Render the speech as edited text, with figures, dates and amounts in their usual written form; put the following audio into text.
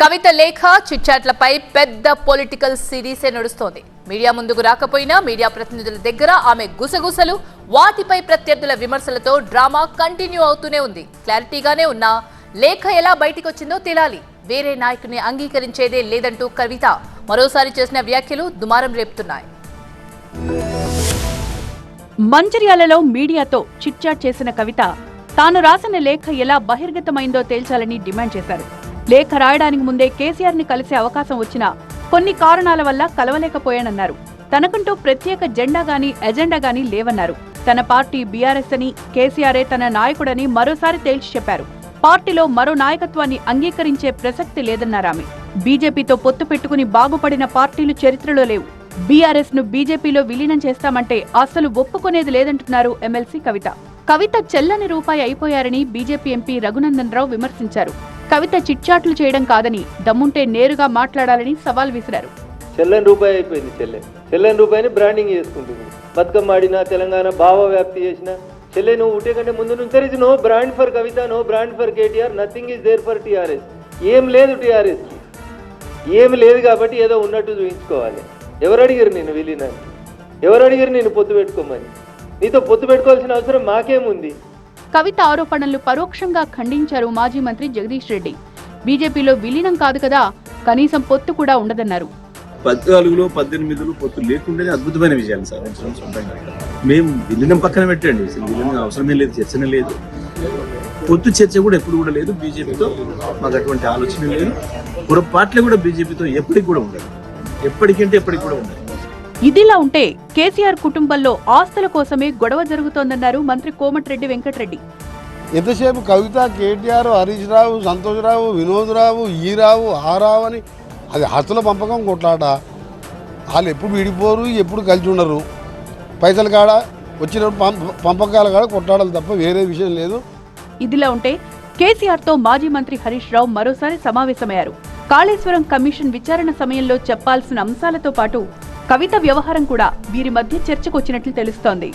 కవిత లేఖ చిట్చాట్లపై పెద్ద పొలిటికల్ సిరీసే నడుస్తోంది. మీడియా ముందుకు రాకపోయినా మీడియా ప్రతినిధుల దగ్గర ఆమె గుసగుసలు, వాటిపై ప్రత్యర్థుల విమర్శలతో డ్రామా కంటిన్యూ అవుతూనే ఉంది. క్లారిటీగానే ఉన్నా లేఖ ఎలా బయటికొచ్చిందో తేలాలి. వేరే నాయకుని అంగీకరించేదే లేదంటూ కవిత మరోసారి చేసిన వ్యాఖ్యలు దుమారం రేపుతున్నాయి. మంచిర్యాలలో మీడియాతో చిట్చాట్ చేసిన కవిత తాను రాసిన లేఖ ఎలా బహిర్గతమైందో తేల్చాలని డిమాండ్ చేశారు. లేఖ రాయడానికి ముందే కేసీఆర్ ని కలిసే అవకాశం వచ్చినా కొన్ని కారణాల వల్ల కలవలేకపోయానన్నారు. తనకంటూ ప్రత్యేక జెండా గాని ఎజెండా గాని లేవన్నారు. తన పార్టీ బీఆర్ఎస్ అని, కేసీఆరే తన నాయకుడని మరోసారి తేల్చి చెప్పారు. పార్టీలో మరో నాయకత్వాన్ని అంగీకరించే ప్రసక్తి లేదన్నారామె. బీజేపీతో పొత్తు పెట్టుకుని బాగుపడిన పార్టీలు చరిత్రలో లేవు. బీఆర్ఎస్ ను బీజేపీలో విలీనం చేస్తామంటే అస్సలు ఒప్పుకునేది లేదంటున్నారు ఎమ్మెల్సీ కవిత. కవిత చెల్లని రూపాయి అయిపోయారని బీజేపీ ఎంపీ రఘునందన్ రావు విమర్శించారు. కవిత చిట్చాట్లు చేయడం కాదని, దమ్ముంటే నేరుగా మాట్లాడాలని సవాల్ విసిరారు. చెల్లని రూపాయి అయిపోయింది. చెల్లని రూపాయిని బ్రాండింగ్ చేసుకుంటుంది. బతుకమ్మ ఆడినా, తెలంగాణ భావ వ్యాప్తి చేసిన చెల్లె నువ్వు ఉంటే కంటే ముందు నుంచి no brand for Kavitha, no brand for KTR, nothing is there for TRS. ఏం లేదు టీఆర్ఎస్కి, ఏమి లేదు కాబట్టి ఏదో ఉన్నట్టు చూపించుకోవాలి. ఎవరు అడిగారు నేను విలీనాన్ని? ఎవరు అడిగారు నేను పొత్తు పెట్టుకోమని? నీతో పొత్తు పెట్టుకోవాల్సిన అవసరం మాకేముంది? కవిత ఆరోపణలు పరోక్షంగా ఖండించారు మాజీ మంత్రి జగదీష్ రెడ్డి. బీజేపీలో విలీనం కాదు కదా, కనీసం పొత్తు కూడా ఉండదన్నారు. 14లో 18లో పొత్తు లేకుండానే అద్భుతమైన విజయాలు సార్. మేము విలీనం పక్కన పెట్టండి, అసలు విలీనం అవసరమే లేదు, చర్చనే లేదు. పొత్తు చర్చ కూడా ఎప్పుడు కూడా లేదు. బీజేపీతో మాకు అటువంటి ఆలోచన లేదు. పొరపాట్లు కూడా బీజేపీతో ఎప్పటికి కూడా ఉండదు. ఎప్పటికంటే ఎప్పటికి కూడా ఉండదు. ఇదిలా ఉంటే కేసీఆర్ కుటుంబంలో ఆస్తుల కోసమే గొడవ జరుగుతోందన్నారు మంత్రి కోమటిరెడ్డి వెంకటరెడ్డి. ఎంతసేపు కవిత, కేటీఆర్, హరీష్ రావు, సంతోష్ రావు, వినోద్ రావు, ఈ రావు, ఆ రావు అని అది ఆస్తుల పంపకం కొట్లాట. వాళ్ళు ఎప్పుడు విడిపోరు, ఎప్పుడు కలిసి ఉండరు. పైసలు కాడ వచ్చినప్పుడు పంపకాల కాడ కొట్లాడాలి తప్ప వేరే విషయం లేదు. ఇదిలా ఉంటే కేసీఆర్ తో మాజీ మంత్రి హరీష్ రావు మరోసారి సమావేశమయ్యారు. కాళేశ్వరం కమిషన్ విచారణ సమయంలో చెప్పాల్సిన అంశాలతో పాటు కవిత వ్యవహారం కూడా వీరి మధ్య చర్చకొచ్చినట్లు తెలుస్తోంది.